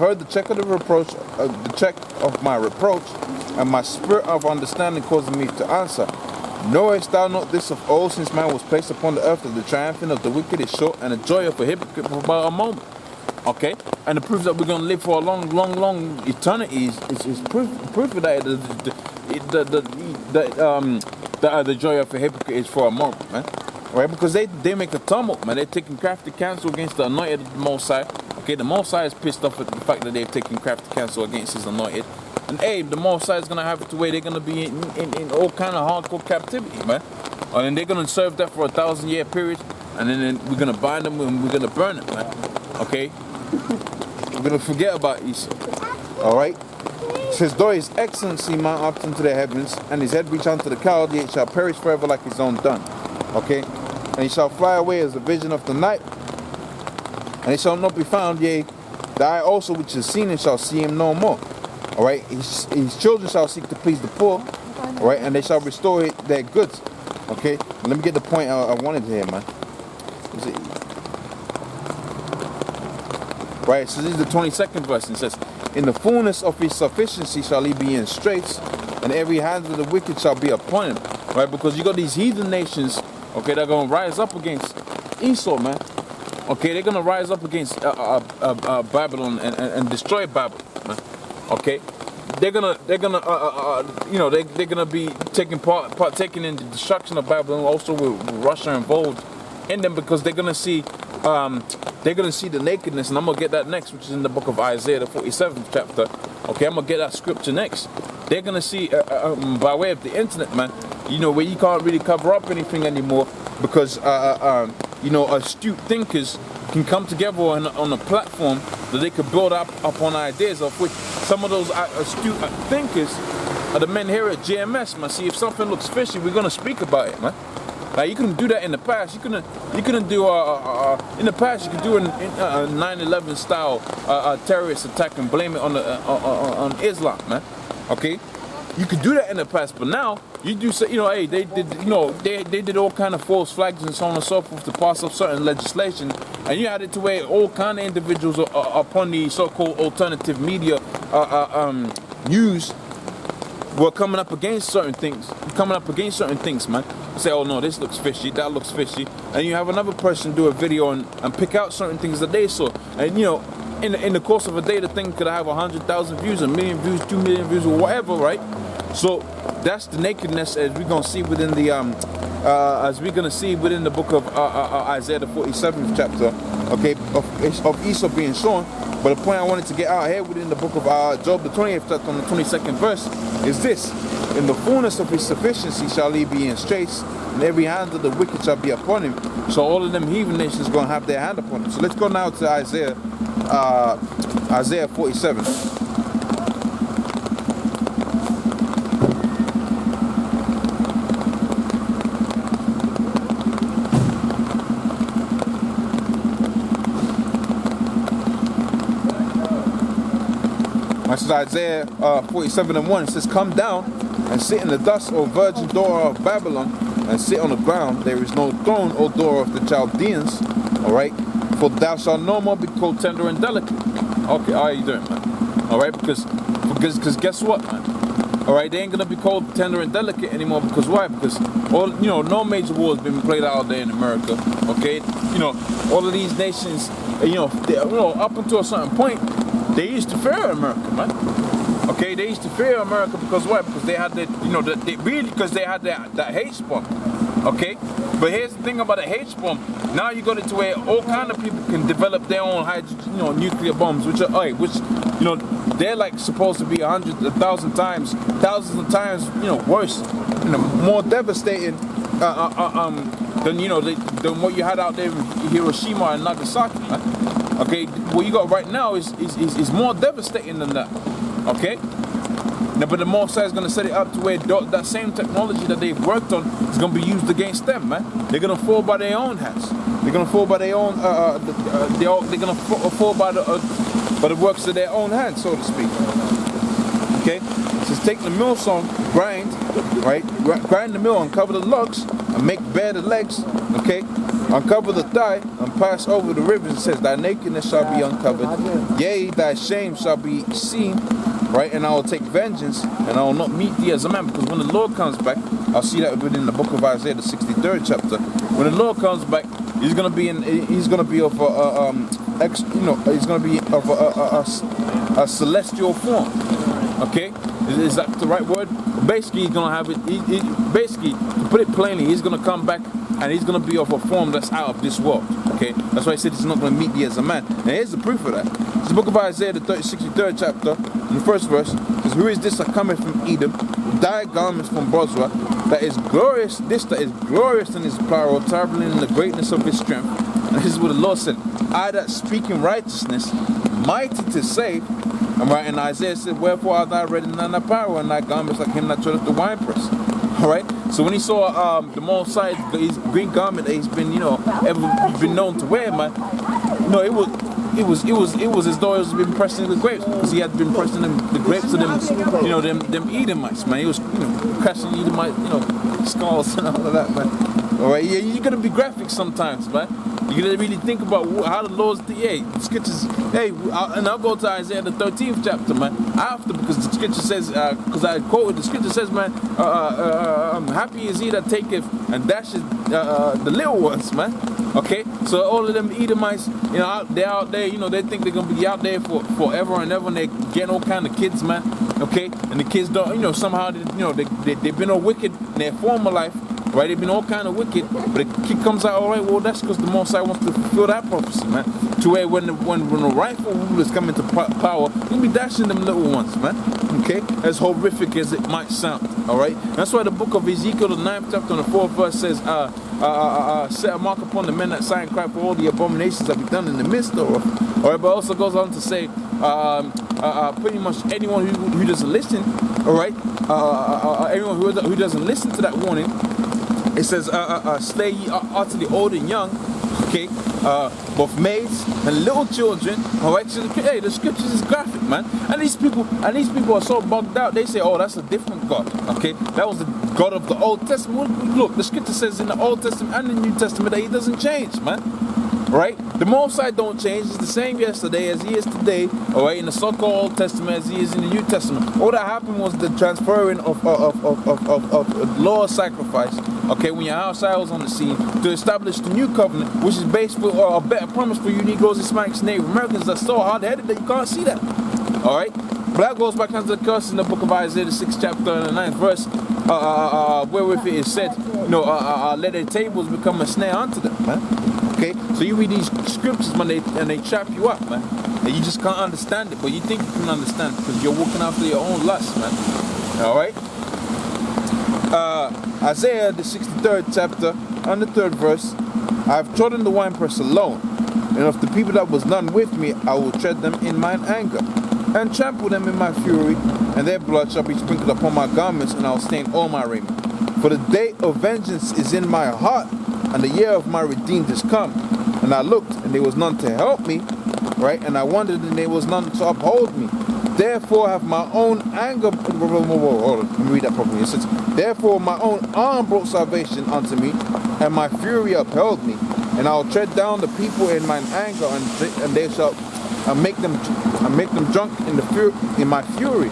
heard the check of the reproach, the check of my reproach, and my spirit of understanding causing me to answer. Knowest thou not this of old, since man was placed upon the earth, that the triumphing of the wicked is short, and the joy of a hypocrite for about a moment? Okay, and the proof that we're gonna live for a long eternity is proof of that. The joy of a hypocrite is for a moment, man. Right? Because they make a tumult, man. They're taking crafty counsel against the anointed of the Most High. Okay, the Most High is pissed off at the fact that they've taken crafty counsel against His anointed. And hey, the Most High is gonna have it to where they're gonna be in all kind of hardcore captivity, man. And they're gonna serve that for 1,000-year period, and then we're gonna bind them and we're gonna burn them, man. Okay, we're gonna forget about Esau. All right. It says, though His excellency mount up unto the heavens, and His head reach unto the cloud, yet shall perish forever like His own done. Okay, and He shall fly away as a vision of the night, and He shall not be found. Yea, the eye also which has seen Him shall see Him no more. All right, his children shall seek to please the poor. All right, and they shall restore their goods. Okay, let me get the point I wanted here, man. Right, so this is the 22nd verse, and it says, in the fullness of His sufficiency shall He be in straits, and every hand of the wicked shall be upon Him. Right, because you got these heathen nations, okay, that are going to rise up against Esau, man. Okay, they're going to rise up against Babylon and destroy Babylon, man. Okay, they're gonna be partaking in the destruction of Babylon, also with Russia involved in them, because they're gonna see the nakedness, and I'm gonna get that next, which is in the book of Isaiah, the 47th chapter. Okay, I'm gonna get that scripture next. They're gonna see by way of the internet, man. You know, where you can't really cover up anything anymore, because astute thinkers can come together on a platform that they could build up upon ideas, of which some of those astute thinkers are the men here at GMS, man. See, if something looks fishy, we're gonna speak about it, man. Like, you couldn't do that in the past. You couldn't do in the past. You could do a 9/11 style terrorist attack and blame it on Islam, man. Okay, you could do that in the past, but now you do say, hey, they did all kind of false flags and so on and so forth to pass up certain legislation, and you had it to where all kind of individuals upon the so-called alternative media news were coming up against certain things, man. Say, oh no, this looks fishy, that looks fishy, and you have another person do a video and pick out certain things that they saw, and in the course of a day, the thing could have 100,000 views, 1 million views, 2 million views, or whatever, right? So that's the nakedness as we're gonna see within the book of Isaiah, the 47th chapter, okay, of Esau being shown. But the point I wanted to get out here within the book of Job, the 20th chapter, on the 22nd verse, is this: in the fullness of His sufficiency shall He be in straits, and every hand of the wicked shall be upon Him. So all of them heathen nations are gonna have their hand upon Him. So let's go now to Isaiah 47. This is Isaiah 47:1. It says, come down and sit in the dust, O virgin daughter of Babylon, and sit on the ground. There is no throne, O daughter of the Chaldeans. All right, for thou shalt no more be called tender and delicate. Okay, how are you doing, man? All right, because guess what, man? All right, they ain't gonna be called tender and delicate anymore. Because why? Because no major war has been played out there in America. Okay, all of these nations, up until a certain point, they used to fear America, man. Okay, they used to fear America because why? Because they had because they had that H bomb. Okay, but here's the thing about the H bomb. Now you got it to where all kind of people can develop their own nuclear bombs, which they're like supposed to be 100, 1,000 times, thousands of times, worse, more devastating than what you had out there in Hiroshima and Nagasaki, man. Okay, what you got right now is more devastating than that. Okay, now, but the Most High is going to set it up to where that same technology that they've worked on is going to be used against them, man. They're going to fall by their own hands. They're going to fall by their own. They're going to fall by the works of their own hands, so to speak. Okay, just take the millstone, grind the mill, uncover the lugs, and make bare the legs. Okay, uncover the thigh, and pass over the rivers, it says, thy nakedness shall be uncovered, yea, thy shame shall be seen, right? And I will take vengeance, and I will not meet thee as a man. Because when the Lord comes back, I'll see that within the book of Isaiah, the 63rd chapter. When the Lord comes back, he's gonna be he's gonna be of a celestial form. Okay, is that the right word? Basically, he's gonna have it. Basically, to put it plainly, he's gonna come back and he's gonna be of a form that's out of this world. Okay, that's why he said he's not gonna meet thee as a man. And here's the proof of that. It's the book of Isaiah, the 63rd chapter, in the first verse. It says, who is this that cometh from Edom, dyed garments from Bozrah, that is glorious, this that is glorious in his apparel, traveling in the greatness of his strength. And this is what the Lord said, I that speak in righteousness, mighty to save. And right, and Isaiah said, wherefore art thou red in thine apparel, and thy garments like him that treadeth the winepress. Alright, so when he saw the Most High, his green garment that he's been, ever been known to wear, man, it was as though it was been pressing the grapes, because he had been pressing the grapes to them, them Edomites, man. He was, crashing Edomite, skulls and all of that, man. Alright, yeah, you're gonna be graphic sometimes, man. You gotta really think about how the Lord's, scriptures, and I'll go to Isaiah the 13th chapter, man. After, because the scripture says, because I quoted, the scripture says, man, happy is he that taketh and dashes the little ones, man. Okay, so all of them Edomites, they're out there, they think they're gonna be out there for forever and ever, and they're getting all kind of kids, man. Okay, and the kids don't, somehow, they've been all wicked in their former life. Right, they've been all kind of wicked, but the kid comes out all right. Well, that's because the Most High wants to fulfill that prophecy, man. To where when the rightful rulers come into power, he'll be dashing them little ones, man. Okay, as horrific as it might sound. All right, that's why the book of Ezekiel, the 9th chapter, and the 4th verse says, "Set a mark upon the men that sigh and cry for all the abominations that be done in the midst thereof." All right, but also goes on to say, pretty much anyone who doesn't listen, all right, anyone who doesn't listen to that warning. It says, slay ye utterly old and young, okay, both maids and little children. All right, so the scriptures is graphic, man. And these people are so bugged out. They say, oh, that's a different God. Okay, that was the God of the Old Testament. Look, the scripture says in the Old Testament and the New Testament that He doesn't change, man. Right? The Most High don't change. He's the same yesterday as He is today. All right, in the so-called Old Testament as He is in the New Testament. All that happened was the transferring of law sacrifice. Okay, when Yahushua was on the scene to establish the new covenant, which is based for a better promise for you Negroes, Hispanics, Native Americans that's so hard-headed that you can't see that. All right, but that goes back into the curse in the book of Isaiah, the 6th chapter and the 9th verse, wherewith it is said, let their tables become a snare unto them, man. Okay, so you read these scriptures, man, and they trap you up, man, and you just can't understand it, but you think you can understand it because you're walking after your own lust, man. All right. Isaiah, the 63rd chapter, and the 3rd verse, I have trodden the winepress alone, and of the people that was none with me, I will tread them in mine anger, and trample them in my fury, and their blood shall be sprinkled upon my garments, and I will stain all my raiment. For the day of vengeance is in my heart, and the year of my redeemed is come. And I looked, and there was none to help me, right? And I wondered, and there was none to uphold me. Therefore have my own anger, hold on, let me read that properly. It says, therefore my own arm brought salvation unto me, and my fury upheld me. And I will tread down the people in mine anger, and they shall make them drunk in my fury,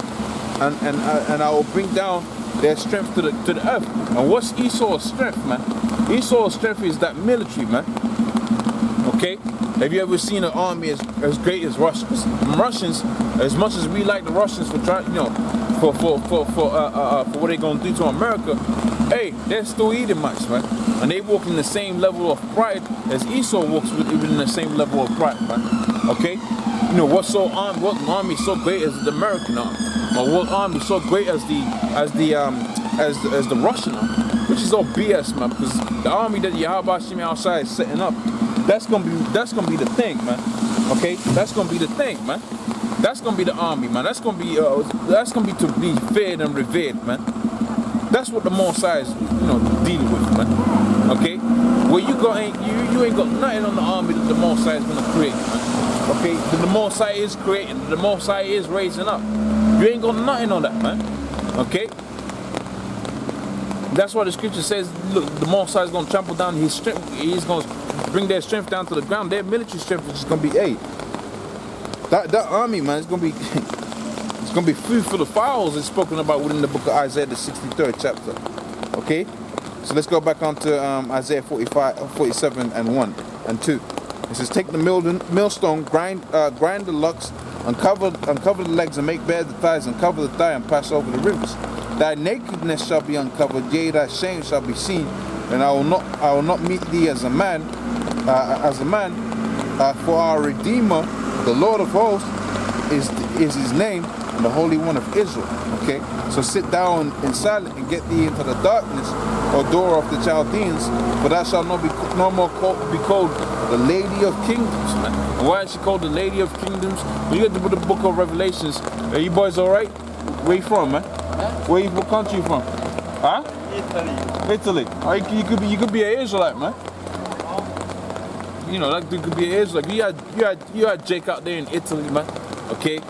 and I will bring down their strength to the earth. And what's Esau's strength, man? Esau's strength is that military, man. Okay? Have you ever seen an army as great as Russians? Russians, as much as we like the Russians for trying, for what they're gonna do to America, hey, they're still Edomites, man. And they walk in the same level of pride as Esau walks within the same level of pride, man. Okay? What army is so great as the American army? Or what army is so great as the Russian army? Which is all BS, man, because the army that Yahweh Shimi outside is setting up, that's gonna be the thing, man. Okay, that's gonna be the thing, man. That's gonna be the army, man. That's gonna be to be feared and revered, man. That's what the Most High is, dealing with, man. Okay, where you ain't got nothing on the army that the Most High is gonna create, man. Okay, the Most High is creating, the Most High is raising up. You ain't got nothing on that, man. Okay. That's why the scripture says, look, the Most High is going to trample down His strength. He's going to bring their strength down to the ground. Their military strength is just gonna be, hey, that army, man, it's gonna be it's gonna be food for the fowls. It's spoken about within the book of Isaiah, the 63rd chapter. Okay, so let's go back onto Isaiah 47 and 1 and 2. It says, take the millstone, grind the locks, uncover the legs and make bare the thighs, uncover the thigh and pass over the rivers. Thy nakedness shall be uncovered, yea, thy shame shall be seen, and I will not meet thee as a man, for our Redeemer, the Lord of hosts, is his name, and the Holy One of Israel. Okay, so sit down in silence and get thee into the darkness, or door of the Chaldeans, for thou shalt no more be called the Lady of Kingdoms, man. And why is she called the Lady of Kingdoms? When you get to the book of Revelations, are you boys alright? Where you from, man? What country you from? Huh? Italy. Oh, you could be an Israelite, man. You know, that dude could be an Israelite. You had Jake out there in Italy, man. Okay?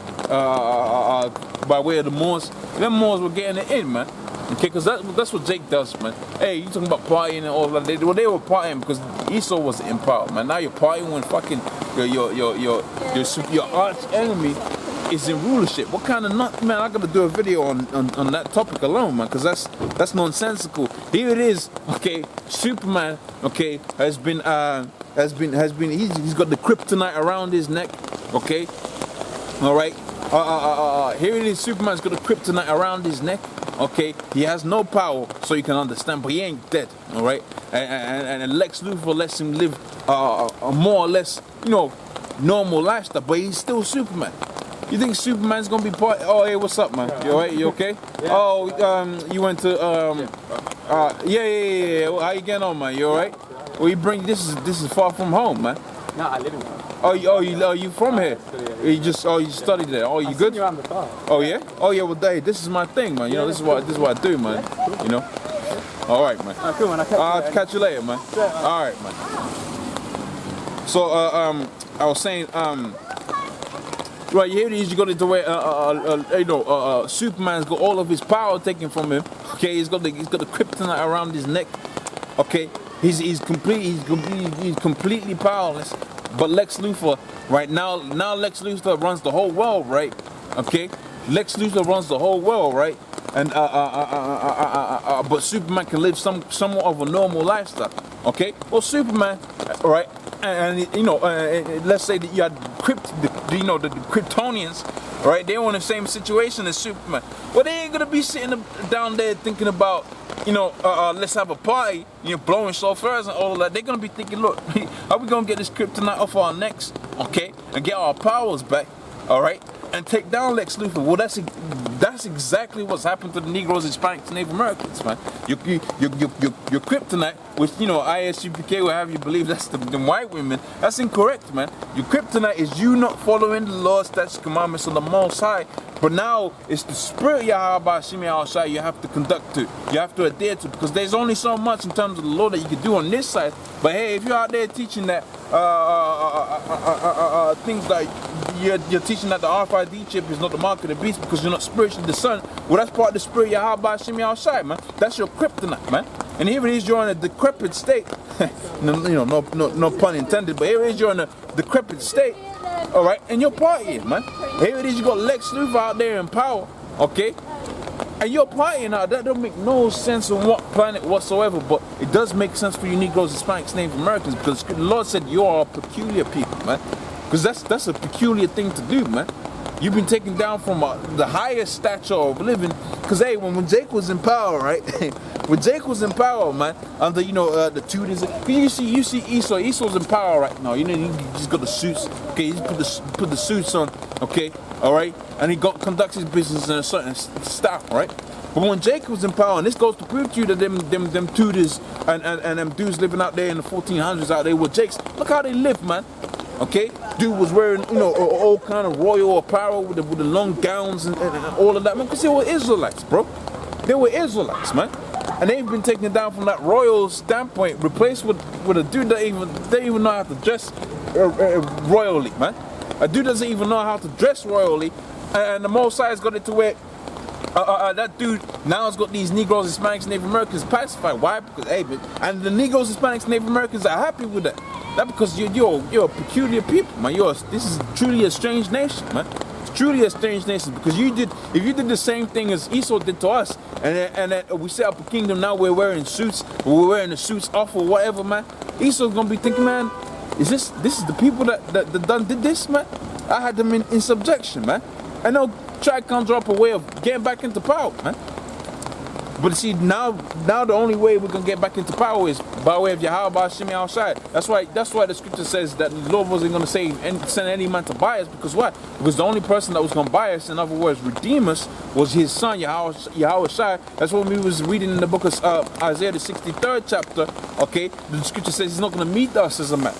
By way of the Moors. Them Moors were getting it in, man. Okay, because that's what Jake does, man. Hey, you talking about partying and all that. They were partying because Esau wasn't in power, man. Now you're partying when fucking your arch enemy is in rulership. What kind of nut, man? I gotta do a video on that topic alone, man, because that's nonsensical. Here it is, okay. Superman, okay, has been he's got the kryptonite around his neck, okay. All right. Here it is. Superman's got the kryptonite around his neck. Okay, he has no power, so you can understand, but he ain't dead, all right? And Lex Luthor lets him live a more or less, you know, normal lifestyle, but he's still Superman. You think Superman's gonna be part? Oh, hey, what's up, man? You alright? You okay? Yeah. Oh, you went to yeah. How you getting on, man? You alright? Well, you bring this is far from home, man. No, I live in there. You from here? You studied there. Oh, you good? You around the car. Oh yeah? Oh yeah, well, Dave, this is my thing, man. You know, this is what I do, man. You know? Alright, man. Oh, cool, man. I'll catch you later, man. Alright, man. So I was saying, right here it is, you got it to where Superman's got all of his power taken from him. Okay, he's got the kryptonite around his neck. Okay, he's completely powerless. But Lex Luthor, right now Lex Luthor runs the whole world, right? Okay, Lex Luthor runs the whole world, right? And but Superman can live somewhat of a normal lifestyle. Okay, well Superman, right? And you know, let's say that you had the Kryptonians, right? They were in the same situation as Superman. Well, they ain't gonna be sitting down there thinking about, you know, let's have a party, you know, blowing shofars and all of that. They're gonna be thinking, look, how we gonna get this kryptonite off our necks, okay, and get our powers back, all right, and take down Lex Luthor? Well, that's exactly what's happened to the Negroes, Hispanics, Native Americans, man. Your kryptonite, which, you know, ISUPK will have you believe that's the white women. That's incorrect, man. Your kryptonite is you not following the laws, statutes, commandments of the Most High. But now it's the spirit Yahweh Shimi Al-Shai you have to conduct to, you have to adhere to, because there's only so much in terms of the law that you can do on this side. But hey, if you're out there teaching that things like you're teaching that the RFID chip is not the mark of the beast because you're not spiritually discerned, well, that's part of the spirit Yahweh Shimi Al-Shai, man. That's your kryptonite, man. And here it is, you're in a decrepit state. No pun intended, but here it is, you're in a decrepit state. All right, and you're partying, man. Here it is, you got Lex Luthor out there in power, okay? And you're partying out. That don't make no sense on what planet whatsoever, but it does make sense for you Negroes, Hispanics, Native Americans, because the Lord said you are a peculiar people, man. Because that's a peculiar thing to do, man. You've been taken down from the highest stature of living. Because, hey, when Jake was in power, right? When Jake was in power, man, under, you know, the Tudors. You see Esau. Esau's in power right now. You know, he just got the suits. Okay, he put the suits on. Okay, all right? And he conducts his business in a certain style, right? But when Jake was in power, and this goes to prove to you that them Tudors and them dudes living out there in the 1400s out there with Jakes, look how they live, man. Okay, dude was wearing, you know, all kind of royal apparel with the long gowns and all of that, man. Because they were Israelites, bro. They were Israelites, man. And they've been taken down from that royal standpoint, replaced with a dude that they even know how to dress royally, man. A dude doesn't even know how to dress royally, and the Most High's got it to where that dude now has got these Negroes, Hispanics, Native Americans pacified. Why? Because, hey, and the Negroes, Hispanics, Native Americans are happy with that. That because you're a peculiar people, man. This is truly a strange nation, man. It's truly a strange nation because if you did the same thing as Esau did to us, and then we set up a kingdom, now we're wearing suits, we're wearing the suits off or whatever, man. Esau's gonna be thinking, man, this is the people that done did this, man. I had them in subjection, man. And they'll try to conjure up a way of getting back into power, man. But see, now the only way we're gonna get back into power is by way of Yahweh Hashem outside. That's why the scripture says that the Lord wasn't gonna send any man to buy us, because what? Because the only person that was gonna buy us, in other words, redeem us, was his son, Yahweh Shai. That's what we was reading in the book of Isaiah, the 63rd chapter. Okay, the scripture says he's not gonna meet us as a man.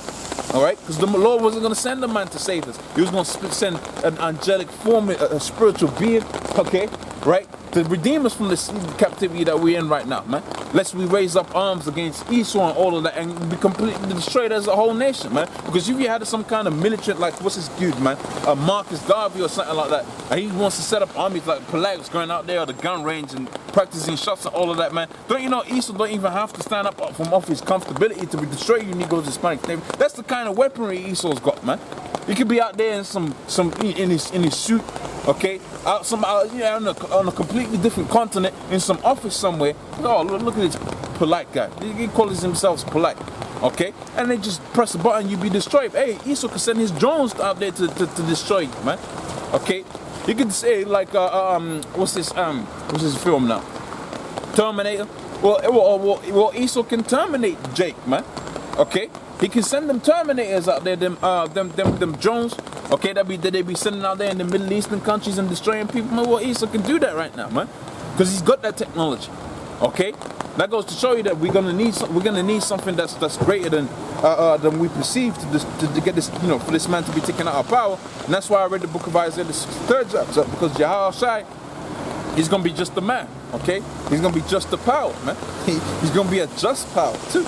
Alright, because the Lord wasn't going to send a man to save us. He was going to send an angelic form, a spiritual being, okay, right, to redeem us from this captivity that we're in right now, man. Lest we raise up arms against Esau and all of that and be completely destroyed as a whole nation, man. Because if you had some kind of militant, like, what's this dude, man, Marcus Garvey or something like that, and he wants to set up armies like Pelagos going out there at the gun range and practicing shots and all of that, man. Don't you know Esau don't even have to stand up from off his comfortability to destroy you Negroes, Hispanics, neighbors. That's the kind of weaponry Esau's got, man. He could be out there in in his suit, okay, on a completely different continent, in some office somewhere. Oh, look at this polite guy. He calls himself polite, okay? And they just press the button, you be destroyed. Hey, Esau could send his drones out there to destroy you, man. Okay, you could say like what's this film now? Terminator. Well, Esau can terminate Jake, man. Okay. He can send them Terminators out there, them drones, okay, they be sending out there in the Middle Eastern countries and destroying people. Man, well, Esau can do that right now, man, because he's got that technology, okay. That goes to show you that we're gonna need something that's greater than we perceive to get this, you know, for this man to be taken out of power. And that's why I read the book of Isaiah, the 3rd chapter, because Yahweh Shai, he's gonna be just a man, okay. He's gonna be just the power, man. He's gonna be a just power too,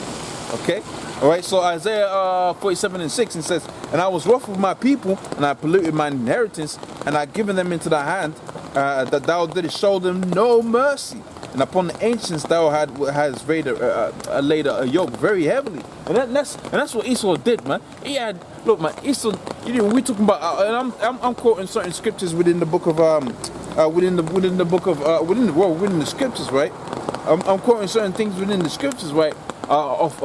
okay. All right, so Isaiah 47:6, it says, "And I was wroth with my people, and I polluted my inheritance, and I given them into thy hand, that thou didst show them no mercy. And upon the ancients thou has laid a yoke very heavily." And that's what Esau did, man. He had, look, man, Esau. We talking about, and I'm quoting certain scriptures within the book of within the scriptures, right? I'm quoting certain things within the scriptures, right? Of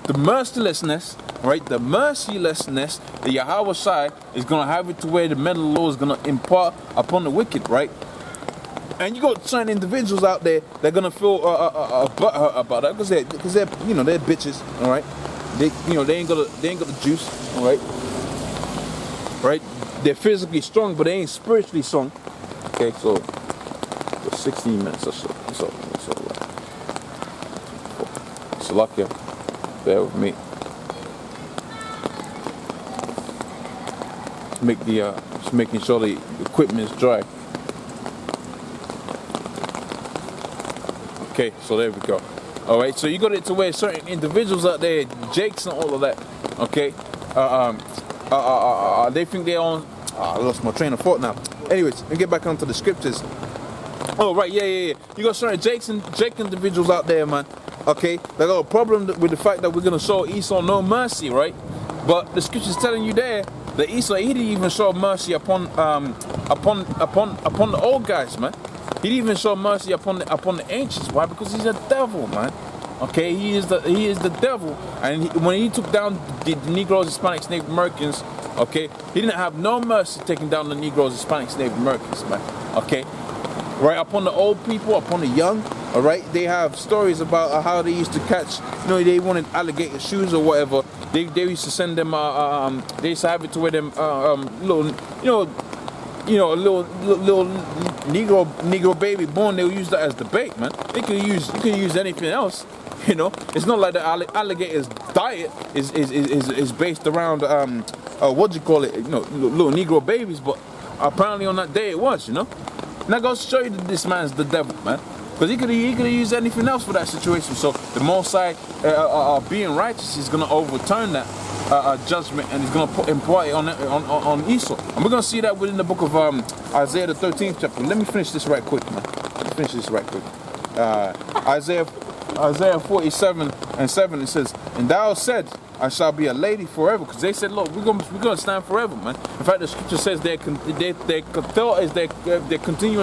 the mercilessness, right? The mercilessness that Yahweh Shai is going to have it to where the mental law is going to impart upon the wicked, right? And you got certain individuals out there that are going to feel butthurt about that because they're they're bitches, all right? They ain't got the juice, all right? Right? They're physically strong, but they ain't spiritually strong. Okay, so 16 minutes or so. Salakia, bear with me. Just making sure the equipment is dry. Okay, so there we go. All right, so you got it to where certain individuals out there, Jakes and all of that. Okay, they think they're on. I lost my train of thought now. Anyways, let me get back onto the scriptures. Oh right, yeah. You got certain Jake individuals out there, man. Okay, they got a problem with the fact that we're gonna show Esau no mercy, right? But the scripture's telling you there that Esau, he didn't even show mercy upon the old guys, man. He didn't even show mercy upon the ancients. Why? Because he's a devil, man. Okay, he is the devil. And when he took down the Negroes, Hispanics, Native Americans, okay, he didn't have no mercy taking down the Negroes, Hispanics, Native Americans, man. Okay, right, upon the old people, upon the young. All right, they have stories about how they used to catch, they wanted alligator shoes or whatever. They used to send them, they used to have it to where them, little Negro baby born, they'll use that as the bait, man. You can use anything else, It's not like the alligator's diet is based around, what do you call it, little Negro babies, but apparently on that day it was, And that goes to show you that this man's the devil, man. Because he could have used anything else for that situation. So the Most High, being righteous, is going to overturn that judgment, and he's going to impart it on Esau. And we're going to see that within the book of Isaiah, the 13th chapter. Let me finish this right quick, man. Isaiah 47:7, it says, "And thou said, I shall be a lady forever. Because they said, look, we're gonna stand forever, man. In fact, the scripture says their continuing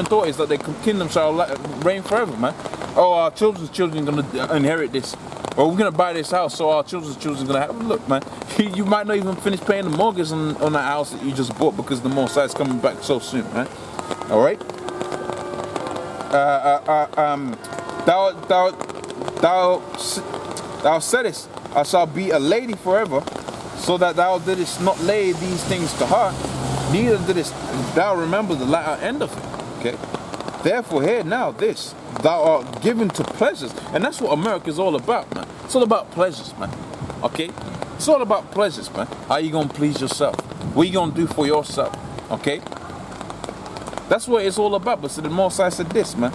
thought is that their kingdom shall reign forever, man. Oh, our children's children are gonna inherit this. Or we're gonna buy this house, so our children's children are gonna have. Look, man, you might not even finish paying the mortgage on that house that you just bought because the Most High is coming back so soon, man. All right. Thou saidest, I shall be a lady forever, so that thou didst not lay these things to heart, neither didst thou remember the latter end of it. Okay. Therefore, hear now this: thou art given to pleasures, and that's what America is all about, man. It's all about pleasures, man. Okay. It's all about pleasures, man. How you gonna please yourself? What you gonna do for yourself? Okay. That's what it's all about. But so the Most High said this, man.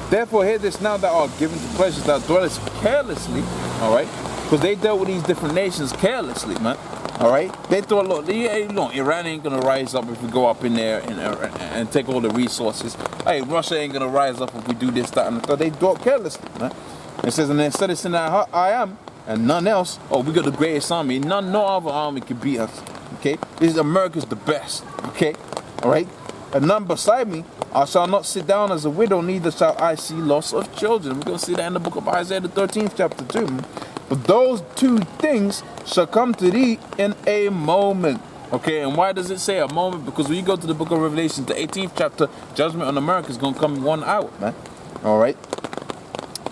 Therefore, hear this now: thou art given to pleasures, thou dwellest carelessly. All right, because they dealt with these different nations carelessly, man. All right, they thought, look, Iran ain't gonna rise up if we go up in there and take all the resources. Hey, Russia ain't gonna rise up if we do this, that, and the third. They do it carelessly, man. It says, and then said it's in their heart, I am, and none else. Oh, we got the greatest army. No other army can beat us. Okay, America's the best. Okay, all right, and none beside me. I shall not sit down as a widow, neither shall I see loss of children. We're going to see that in the book of Isaiah, the 13th chapter too. But those two things shall come to thee in a moment. Okay, and why does it say a moment? Because when you go to the book of Revelation, the 18th chapter, judgment on America is going to come in 1 hour, man. All right.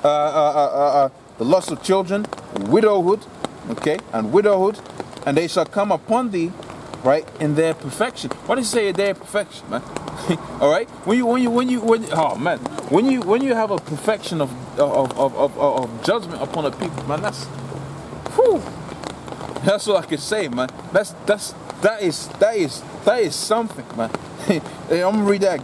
The loss of children, widowhood, okay, and widowhood, and they shall come upon thee, right, in their perfection. What does it say in their perfection, man? All right. When you have a perfection of judgment upon a people, man, that's all I can say, man. That is something, man. I'm gonna read that again.